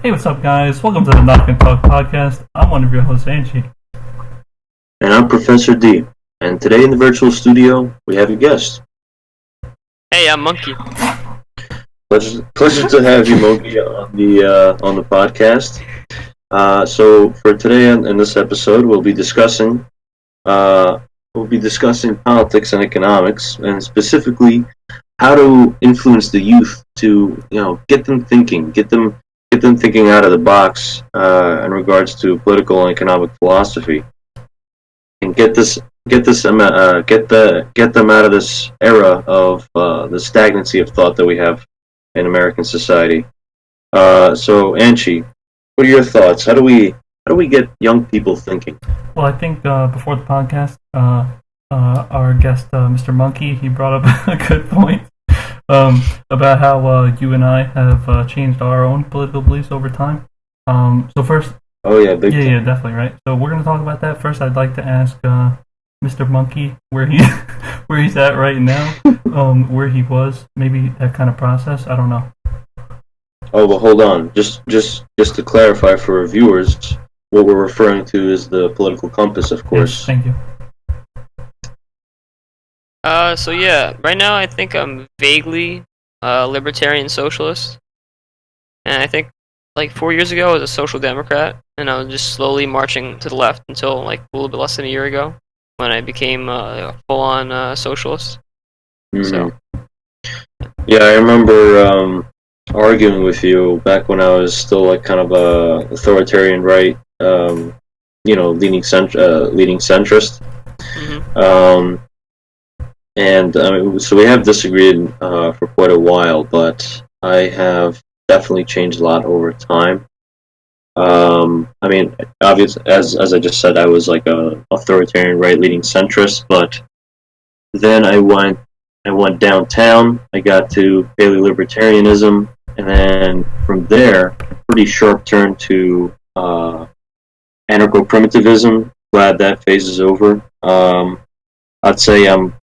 Hey, what's up, guys? Welcome to the Knock and Talk podcast. I'm one of your hosts, Angie. And I'm Professor D. And today in the virtual studio, we have a guest. Hey, I'm Monki. Pleasure to have you, Monki, on the podcast. So for today in this episode, we'll be discussing politics and economics, and specifically how to influence the youth to get them thinking, get them thinking out of the box in regards to political and economic philosophy, and get them out of this era of the stagnancy of thought that we have in American society. So, Anchi, what are your thoughts? How do we get young people thinking? Well, I think before the podcast, our guest, Mr. Monki, he brought up a good point about how you and I have changed our own political beliefs over time. So first, oh yeah, big yeah, definitely, right. So we're gonna talk about that first. I'd like to ask Mr. Monki where he's at right now, where he was, maybe that kind of process. I don't know. Oh, well, hold on. Just to clarify for our viewers, what we're referring to is the political compass, of course. Yes, thank you. So yeah, right now I think I'm vaguely libertarian socialist, and I think like 4 years ago I was a social democrat, and I was just slowly marching to the left until like a little bit less than a year ago when I became a full-on socialist. Mm-hmm. So yeah, I remember arguing with you back when I was still like kind of a authoritarian right, leaning centrist. Mm-hmm. And so we have disagreed for quite a while, but I have definitely changed a lot over time. I mean, obviously, as I just said, I was like a authoritarian right-leaning centrist, but then I went downtown. I got to paleo-libertarianism, and then from there, a pretty sharp turn to anarcho-primitivism. Glad that phase is over. I'd say I'm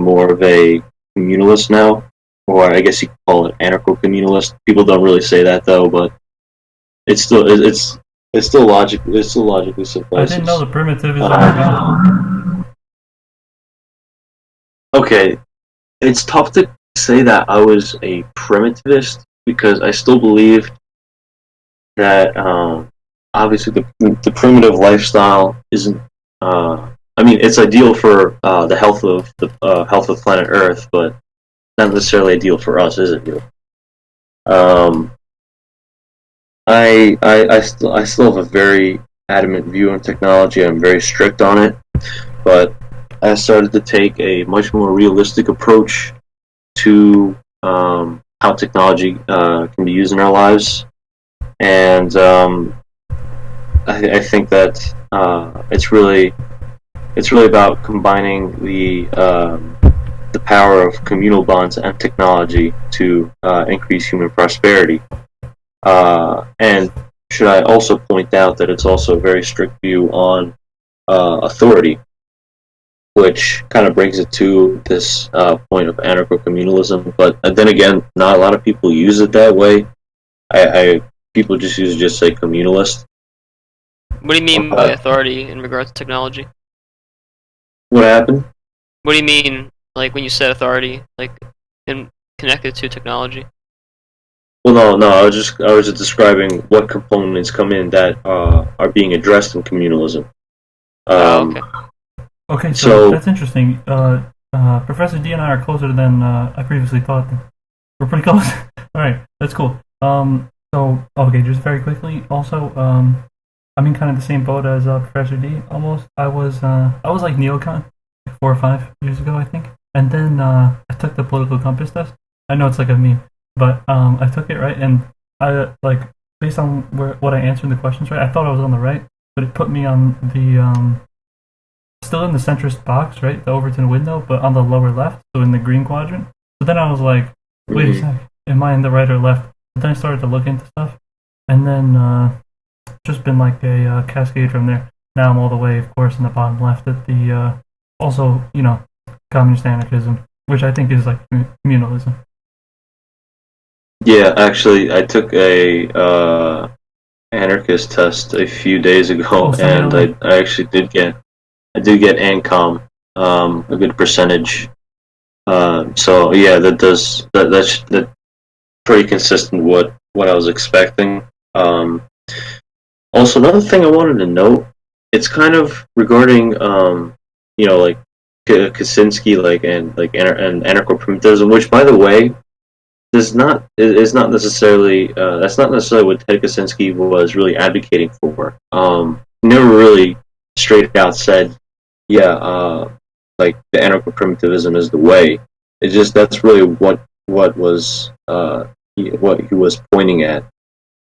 more of a communalist now, or I guess you could call it anarcho-communalist. People don't really say that though, but it's still logically suffices. I didn't know the primitivism. Okay, it's tough to say that I was a primitivist because I still believed that obviously the primitive lifestyle isn't. I mean, it's ideal for the health of planet Earth, but not necessarily ideal for us, is it? Really? I still have a very adamant view on technology. I'm very strict on it, but I started to take a much more realistic approach to how technology can be used in our lives, and I think that it's really about combining the power of communal bonds and technology to increase human prosperity. And should I also point out that it's also a very strict view on authority, which kind of brings it to this point of anarcho-communalism. But then again, not a lot of people use it that way. People just say communalist. what do you mean by authority in regards to technology? What happened? What do you mean, like when you said authority, like in connected to technology? Well, no. I was just describing what components come in that are being addressed in communalism. Okay. Okay, so that's interesting. Professor D and I are closer than I previously thought. We're pretty close. All right, that's cool. So okay, just very quickly. Also, I'm in kind of the same boat as Professor D. Almost, I was like neocon like 4 or 5 years ago, I think. And then I took the political compass test. I know it's like a meme, but I took it, right, and I like based on what I answered the questions, right. I thought I was on the right, but it put me on the still in the centrist box, right, the Overton window, but on the lower left, so in the green quadrant. So then I was like, wait a sec, am I in the right or left? But then I started to look into stuff, and then just been like a cascade from there. Now I'm all the way, of course, in the bottom left at the also, communist anarchism, which I think is like communalism. Yeah, actually, I took a anarchist test a few days ago, and I actually did get ANCOM, a good percentage. So yeah, that's pretty consistent with what I was expecting. Um, Also, another thing I wanted to note, it's kind of regarding, like Kaczynski, and anarcho-primitivism, which, by the way, is not necessarily that's not necessarily what Ted Kaczynski was really advocating for. He never really straight out said, yeah, like the anarcho-primitivism is the way. It's just that's really what was what he was pointing at.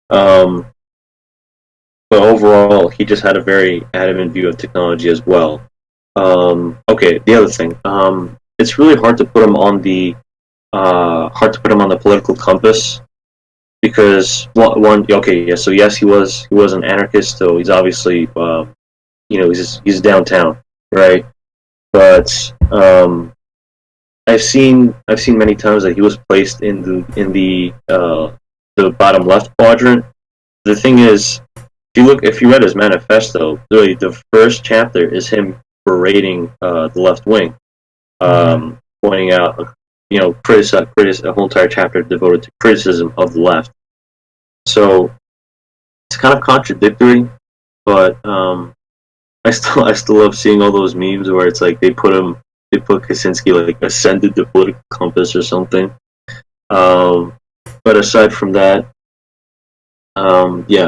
Um, but overall, he just had a very adamant view of technology as well. Okay, the other thing, it's really hard to put him on the political compass because one okay, yeah, so yes, he was an anarchist, so he's obviously he's downtown, right? But I've seen many times that he was placed in the bottom left quadrant. The thing is, if you read his manifesto, really the first chapter is him berating the left wing, pointing out, a whole entire chapter devoted to criticism of the left. So it's kind of contradictory, but I still love seeing all those memes where it's like they put Kaczynski like ascended the political compass or something. But aside from that, yeah,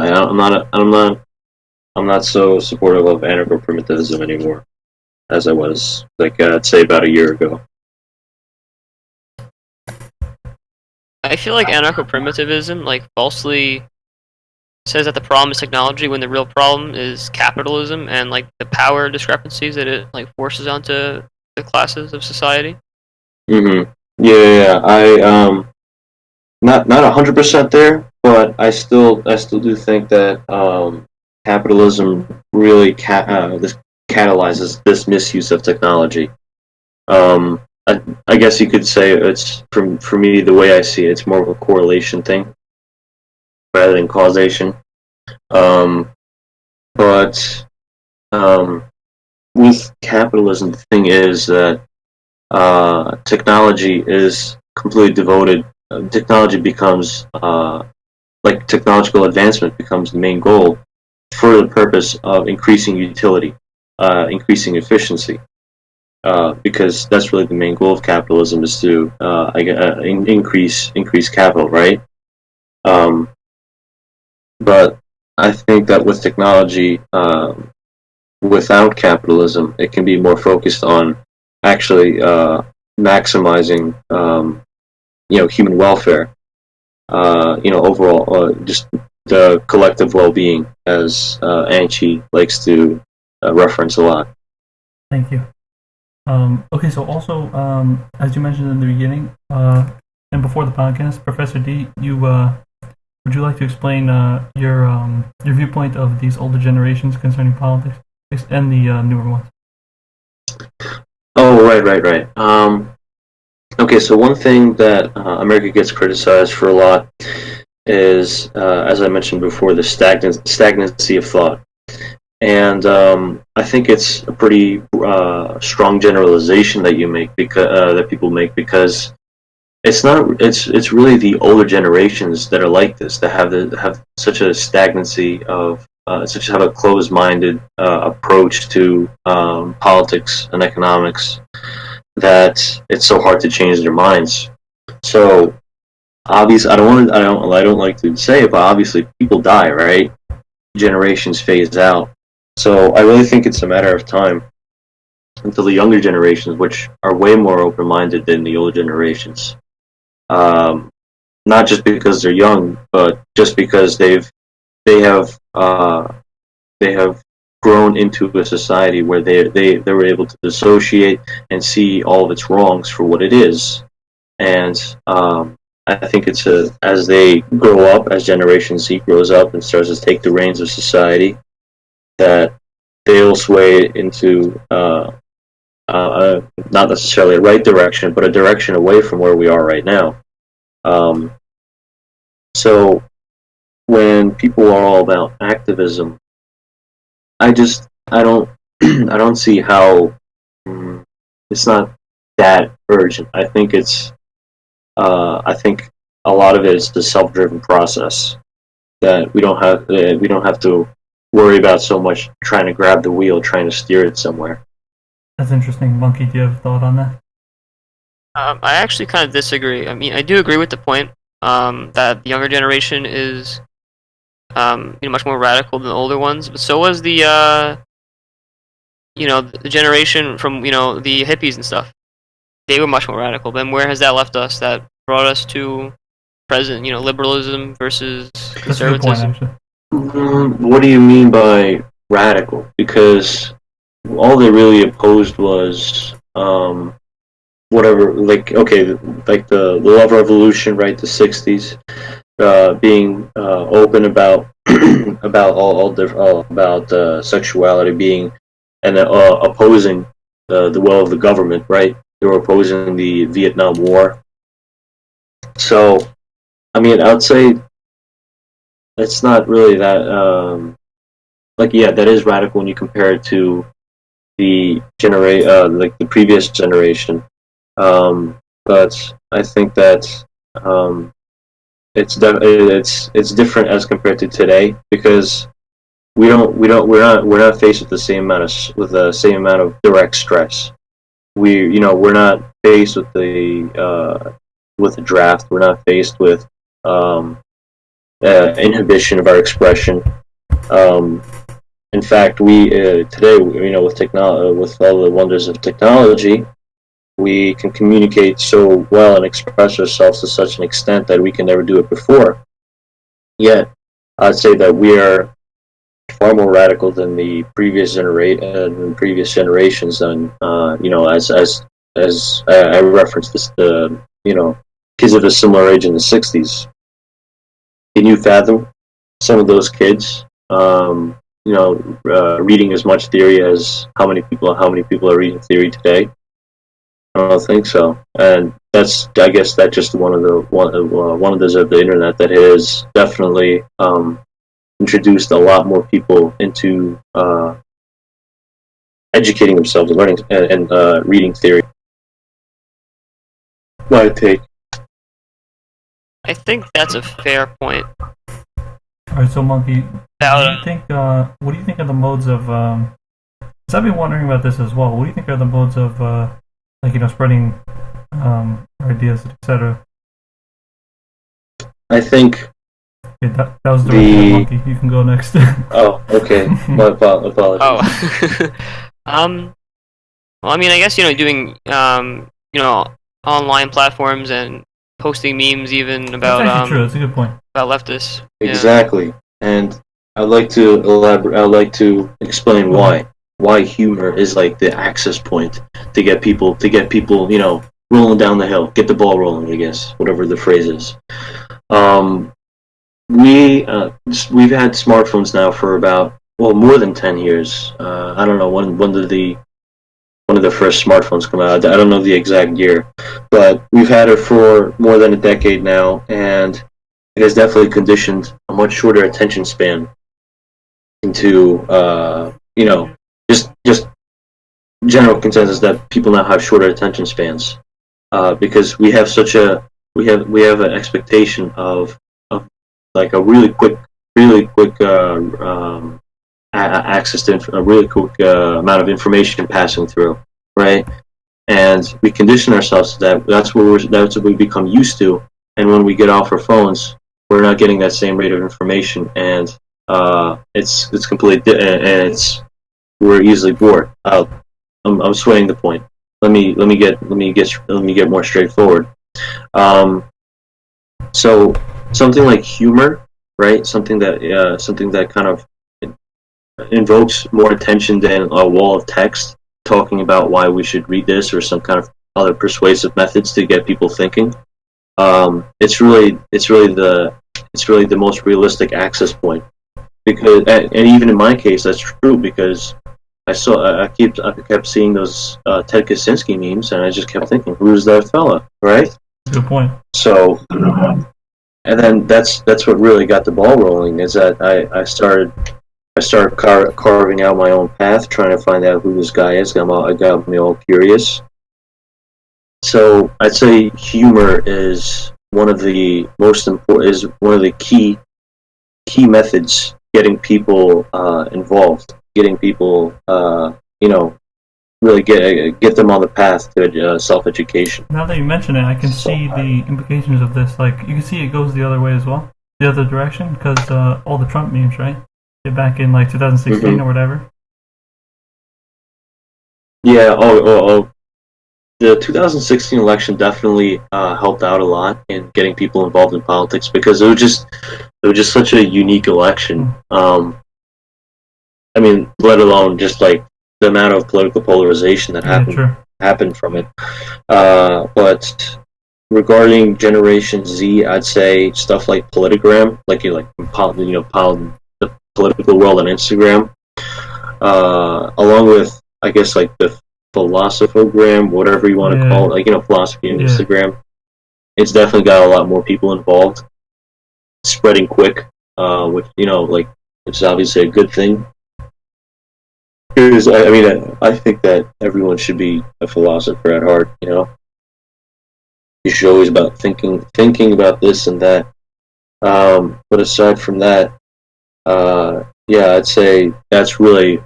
I'm not so supportive of anarcho-primitivism anymore as I was, like, I'd say about a year ago. I feel like anarcho-primitivism like falsely says that the problem is technology when the real problem is capitalism and like the power discrepancies that it like forces onto the classes of society. Mm-hmm. Yeah. Not 100% there, but I still do think that capitalism really this catalyzes this misuse of technology. Um, I guess you could say it's for me the way I see it, it's more of a correlation thing rather than causation. Um, but um, with capitalism, the thing is that technology is completely devoted. Technology becomes like technological advancement becomes the main goal for the purpose of increasing utility, increasing efficiency. Because that's really the main goal of capitalism is to increase capital, right? Um, but I think that with technology, without capitalism, it can be more focused on actually maximizing, human welfare. Overall, just the collective well-being, as Anchi likes to reference a lot. Thank you. Okay, so also, as you mentioned in the beginning, and before the podcast, Professor D, would you like to explain your viewpoint of these older generations concerning politics and the newer ones? Oh, right. Okay, so one thing that America gets criticized for a lot is, as I mentioned before, the stagnancy of thought. And I think it's a pretty strong generalization that that people make, because it's not. It's really the older generations that are like this, that have such a stagnancy of have a closed-minded approach to politics and economics, that it's so hard to change their minds. So obviously, I don't like to say it, but obviously people die, right? Generations phase out. So I really think it's a matter of time until the younger generations, which are way more open-minded than the older generations, not just because they're young, but just because they have they have grown into a society where they were able to dissociate and see all of its wrongs for what it is. And I think as they grow up, as Generation Z grows up and starts to take the reins of society, that they'll sway into not necessarily a right direction, but a direction away from where we are right now. Um, So when people are all about activism, I don't I don't see how it's not that urgent. I think a lot of it is the self-driven process that we don't have to worry about so much trying to grab the wheel, trying to steer it somewhere. That's interesting. Monki, do you have a thought on that? I actually kind of disagree. I mean, I do agree with the point that the younger generation is much more radical than the older ones, but so was the the generation from the hippies and stuff. They were much more radical. Then where has that left us? That brought us to present. Liberalism versus That's a good point, conservatism. actually. What do you mean by radical? Because all they really opposed was whatever, like okay, like the love revolution, right? The '60s, being open about about all about sexuality, being and opposing the will of the government, right? They were opposing the Vietnam War. So, I mean, I'd say it's not really that. Like, yeah, that is radical when you compare it to like the previous generation. But I think that um, it's different as compared to today because we're not faced with the same amount of direct stress. We're not faced with the draft. We're not faced with um, inhibition of our expression. Um, in fact, we today, with all the wonders of technology, we can communicate so well and express ourselves to such an extent that we can never do it before. Yet, I'd say that we are far more radical than the previous generations. And as I referenced this, the kids of a similar age in the '60s. Can you fathom some of those kids? Reading as much theory as how many people are reading theory today? I don't think so. And I guess that's just one of those of the internet that has definitely introduced a lot more people into educating themselves and learning and reading theory. My take. I think that's a fair point. All right, so Monkey, what do you think are the modes of? Cause I've been wondering about this as well. What do you think are the modes of, spreading ideas, etc.? I think. Okay, that was the Monkey. You can go next. Oh, okay. My apologies. Oh. Well, I mean, I guess doing online platforms and posting memes even about That's actually true. That's a good point. About leftists. Exactly. Yeah. And I'd like to elaborate. I'd like to explain why humor is like the access point to get people rolling down the hill, get the ball rolling. I guess whatever the phrase is. We've had smartphones now for about more than 10 years. I don't know when did one of the first smartphones come out. I don't know the exact year, but we've had it for more than a decade now, and it has definitely conditioned a much shorter attention span into just general consensus that people now have shorter attention spans because we have an expectation of like a really quick access to a really quick amount of information passing through, right? And we condition ourselves to that. That's what we become used to. And when we get off our phones, we're not getting that same rate of information, and it's completely we're easily bored. I'm swaying the point. Let me get more straightforward. So something like humor, right? Something that kind of invokes more attention than a wall of text talking about why we should read this or some kind of other persuasive methods to get people thinking. It's really the most realistic access point because, and even in my case, that's true because I kept seeing those Ted Kaczynski memes, and I just kept thinking, who's that fella, right? Good point. So and then that's what really got the ball rolling. Is that I started carving out my own path, trying to find out who this guy is. It got me all curious. So I'd say humor is one of the most important, is one of the key methods getting people involved, getting people really get them on the path to self-education. Now that you mention it, I can see the implications of this. Like, you can see it goes the other way as well, the other direction, because all the Trump memes, right? Back in like 2016 or whatever. Yeah. Oh. The 2016 election definitely helped out a lot in getting people involved in politics because it was just such a unique election. I mean, let alone just like the amount of political polarization that happened from it. But regarding Generation Z, I'd say stuff like Politigram, the political world on Instagram, along with I guess like the philosophogram, whatever you want to call it, like philosophy on Instagram. It's definitely got a lot more people involved, spreading quick, which which is obviously a good thing. Because I think that everyone should be a philosopher at heart. You should always about thinking about this and that. But aside from that, I'd say that's really.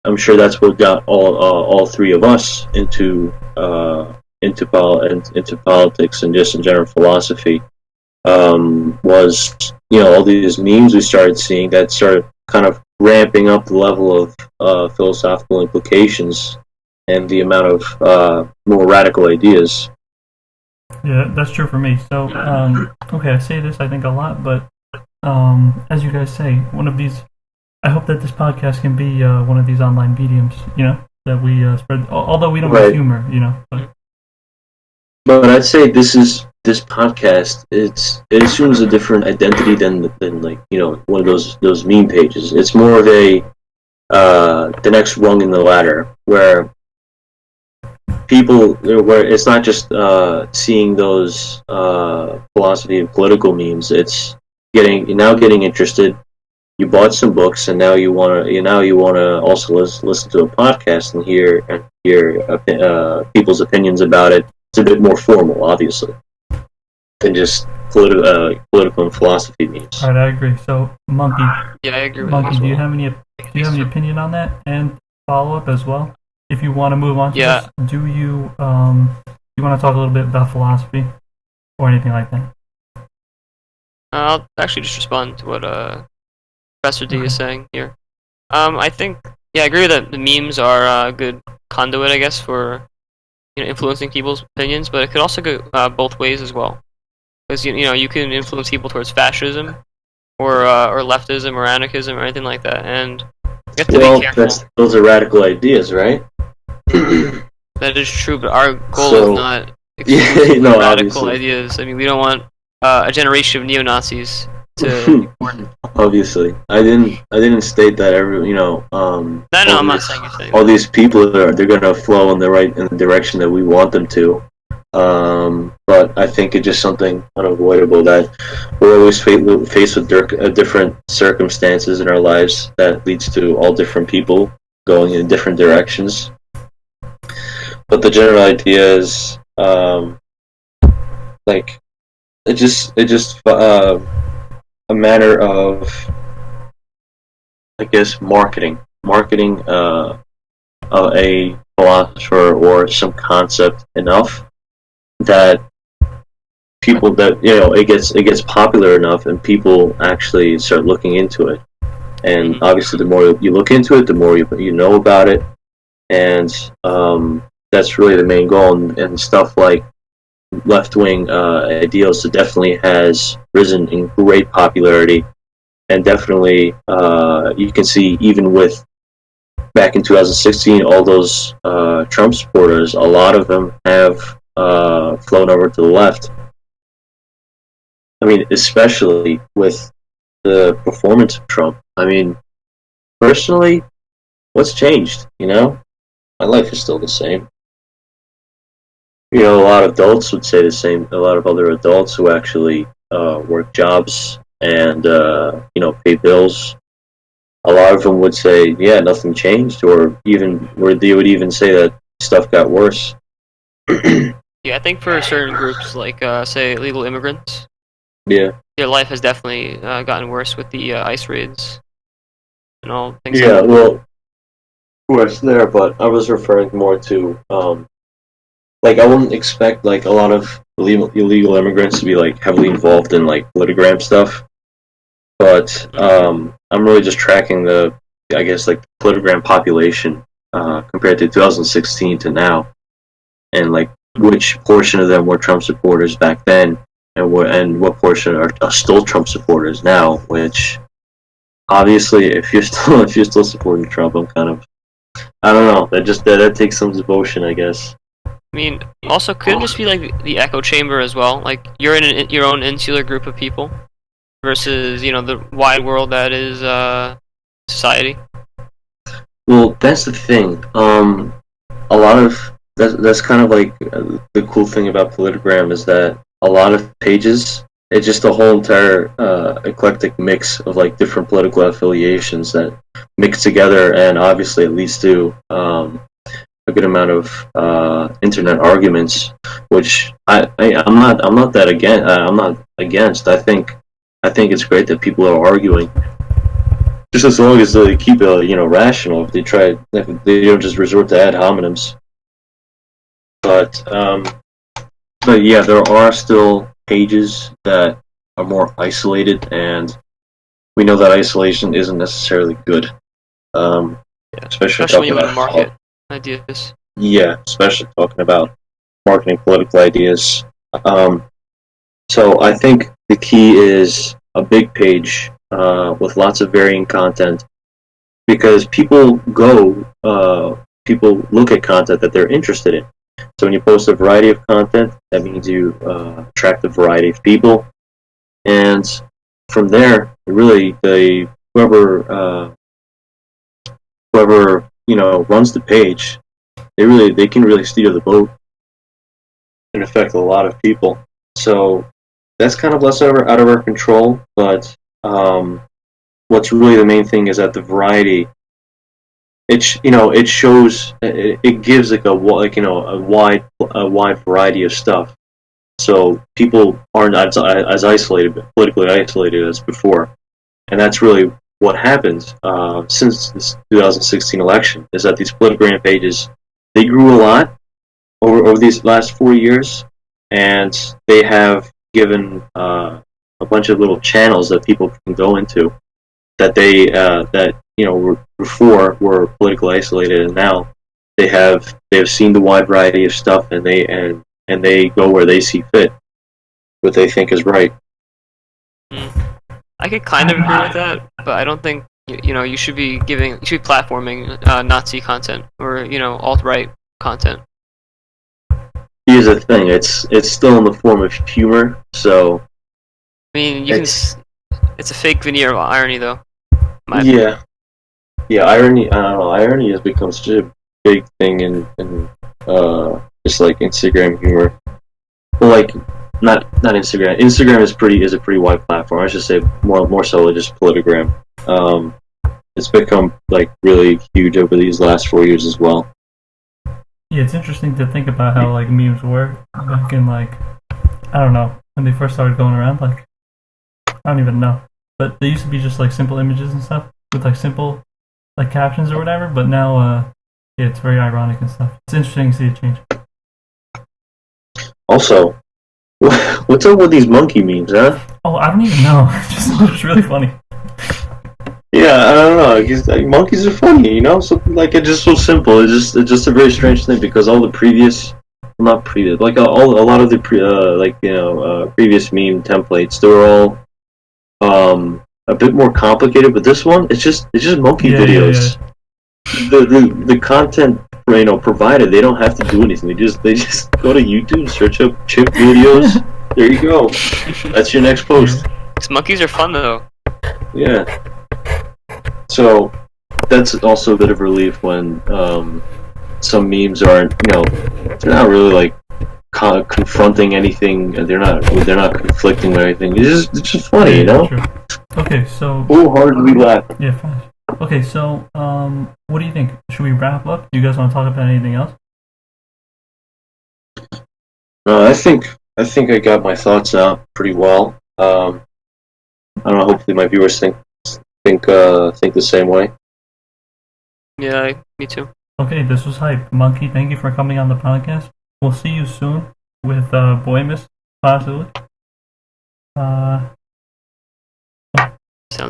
I'm sure that's what got all three of us into politics and just in general philosophy. Was all these memes we started seeing that started kind of ramping up the level of philosophical implications and the amount of more radical ideas. Yeah, that's true for me. So, okay, I say this I think a lot, but as you guys say, one of these. I hope that this podcast can be one of these online mediums, that we spread. Although we don't have humor, But I'd say this podcast. It assumes a different identity than like one of those meme pages. It's more of a the next rung in the ladder where where it's not just seeing those philosophy and political memes. It's getting interested. You bought some books, and now you want to also listen to a podcast and hear people's opinions about it. It's a bit more formal, obviously, than just political and philosophy memes. All right, I agree. So, Monki. Yeah, I agree with Monki, that. do you have any opinion on that and follow up as well? If you want to move on to this, do you want to talk a little bit about philosophy or anything like that? I'll actually just respond to what Professor D is saying here. I think, I agree that the memes are a good conduit, I guess, for influencing people's opinions, but it could also go both ways as well. Because you can influence people towards fascism, or leftism, or anarchism, or anything like that, and you have to be careful. Those are radical ideas, right? That is true, but our goal is not exclusively radical ideas. I mean, we don't want a generation of neo-Nazis to Obviously, I didn't state that I'm not saying you're saying all these people they're gonna flow in the direction that we want them to. But I think it's just something unavoidable that we're always faced with different circumstances in our lives that leads to all different people going in different directions. But the general idea is like it just a matter of, I guess, marketing of a philosopher or some concept enough that people it gets popular enough and people actually start looking into it. And obviously, the more you look into it, the more you know about it, and that's really the main goal. And stuff like left-wing ideals definitely has risen in great popularity, and definitely you can see even with back in 2016 all those Trump supporters, a lot of them have flown over to the left. I mean, especially with the performance of Trump. I mean, personally, what's changed? My life is still the same. A lot of adults would say the same. A lot of other adults who actually work jobs and pay bills. A lot of them would say, yeah, nothing changed, or they would even say that stuff got worse. Yeah, I think for certain groups, like say illegal immigrants, Yeah. their life has definitely gotten worse with the ICE raids and all things Yeah, like that. well, worse there, but I was referring more to like I wouldn't expect like a lot of illegal immigrants to be like heavily involved in like politigram stuff, but I'm really just tracking I guess like the politigram population compared to 2016 to now, and like which portion of them were Trump supporters back then, and what portion are still Trump supporters now. Which obviously, if you're still supporting Trump, I'm kind of, I don't know. That takes some devotion, I guess. I mean, also could it just be like the echo chamber as well? Like you're in your own insular group of people versus the wide world that is society. Well, that's the thing. A lot of that's kind of like the cool thing about Politigram is that a lot of pages, it's just a whole entire eclectic mix of like different political affiliations that mix together, and obviously it leads to a good amount of internet arguments, which I'm not that I'm not against. I think it's great that people are arguing, just as long as they keep it rational. If they don't just resort to ad hominems. But yeah, there are still pages that are more isolated, and we know that isolation isn't necessarily good. Yeah, especially when you talking want to about market ideas. yeah, especially talking about marketing political ideas. So I think the key is a big page with lots of varying content, because people look at content that they're interested in. So when you post a variety of content, that means you attract a variety of people, and from there, really, whoever runs the page, they can really steer the boat and affect a lot of people. So that's kind of less out of our control, but what's really the main thing is that the variety, it shows, it gives like a wide variety of stuff, so people aren't as politically isolated as before, and that's really what happened since this 2016 election, is that these political pages, they grew a lot over these last 4 years, and they have given a bunch of little channels that people can go into, that before were politically isolated, and now they have seen the wide variety of stuff, and they go where they see fit, what they think is right. I could kind of agree with that, but I don't think you should be platforming Nazi content or alt-right content. Here's the thing: it's still in the form of humor, so. I mean, it's a fake veneer of irony, though. Yeah, irony. I don't know. Irony has become such a big thing in just like Instagram humor. Well, like not Instagram. Instagram is a pretty wide platform. I should say more so just Politigram. It's become like really huge over these last 4 years as well. Yeah, it's interesting to think about how like memes were back in like, I don't know, when they first started going around. Like, I don't even know, but they used to be just like simple images and stuff with like simple like captions or whatever. But now, yeah, it's very ironic and stuff. It's interesting to see it change. Also, what's up with these Monki memes, huh? Oh, I don't even know. It's really funny. Yeah, I don't know. Like, monkeys are funny, So like, it's just so simple. It's just a very strange thing, because all the previous, not previous, like a lot of the previous meme templates, they were all a bit more complicated. But this one, it's just monkey videos. Yeah. The content provided, they don't have to do anything. They just go to YouTube, search up chip videos. There you go. That's your next post. These monkeys are fun though. Yeah. So that's also a bit of relief when some memes aren't, they're not really like confronting anything. They're not conflicting with anything. It's just funny, you know. True. Okay, so Wholeheartedly laughing. yeah, fine. Okay, so what do you think? Should we wrap up? Do you guys want to talk about anything else? I think I got my thoughts out pretty well. I don't know. Hopefully, my viewers think the same way. Yeah, me too. Okay, this was hype. Monki, thank you for coming on the podcast. We'll see you soon with Boy Miss, possibly. Sounds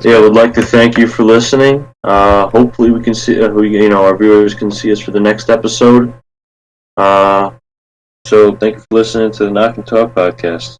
Yeah, I good. would like to thank you for listening. Hopefully, we can see our viewers can see us for the next episode. So, thank you for listening to the Knock and Talk podcast.